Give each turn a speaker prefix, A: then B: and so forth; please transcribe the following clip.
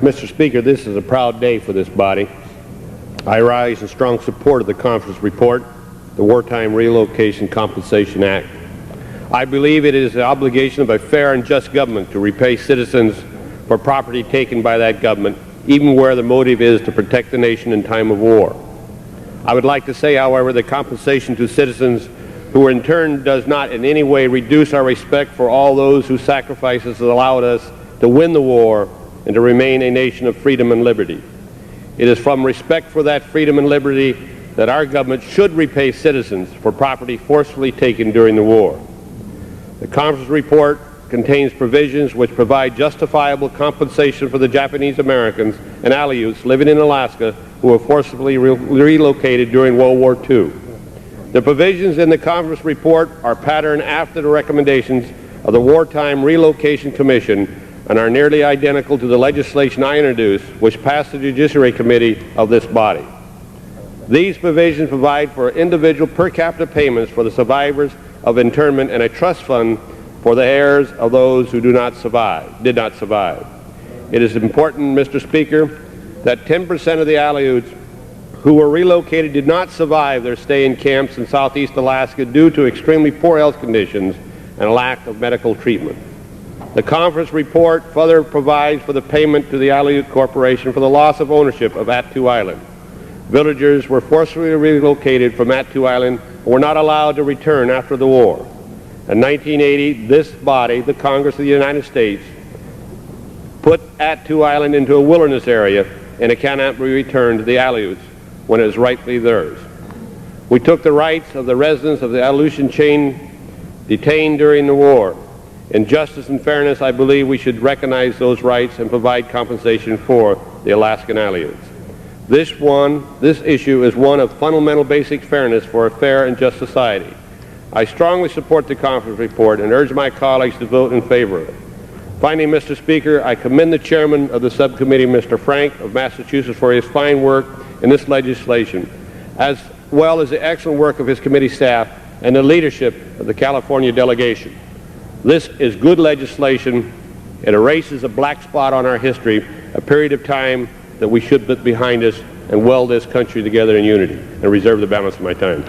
A: Mr. Speaker, this is a proud day for this body. I rise in strong support of the conference report, the Wartime Relocation Compensation Act. I believe it is the obligation of a fair and just government to repay citizens for property taken by that government, even where the motive is to protect the nation in time of war. I would like to say, however, that compensation to citizens who in turn does not in any way reduce our respect for all those whose sacrifices allowed us to win the war and to remain a nation of freedom and liberty. It is from respect for that freedom and liberty that our government should repay citizens for property forcefully taken during the war. The conference report contains provisions which provide justifiable compensation for the Japanese Americans and Aleuts living in Alaska who were forcibly relocated during World War II. The provisions in the conference report are patterned after the recommendations of the Wartime Relocation Commission and are nearly identical to the legislation I introduced, which passed the Judiciary Committee of this body. These provisions provide for individual per capita payments for the survivors of internment and a trust fund for the heirs of those who did not survive. It is important, Mr. Speaker, that 10% of the Aleuts who were relocated did not survive their stay in camps in southeast Alaska due to extremely poor health conditions and a lack of medical treatment. The conference report further provides for the payment to the Aleut Corporation for the loss of ownership of Attu Island. Villagers were forcibly relocated from Attu Island and were not allowed to return after the war. In 1980, this body, the Congress of the United States, put Attu Island into a wilderness area, and it cannot be returned to the Aleuts when it is rightfully theirs. We took the rights of the residents of the Aleutian chain detained during the war. In justice and fairness, I believe we should recognize those rights and provide compensation for the Alaskan Aleuts. This issue is one of fundamental basic fairness for a fair and just society. I strongly support the conference report and urge my colleagues to vote in favor of it. Finally, Mr. Speaker, I commend the chairman of the subcommittee, Mr. Frank of Massachusetts, for his fine work in this legislation, as well as the excellent work of his committee staff and the leadership of the California delegation. This is good legislation. It erases a black spot on our history, a period of time that we should put behind us and weld this country together in unity. And reserve the balance of my time.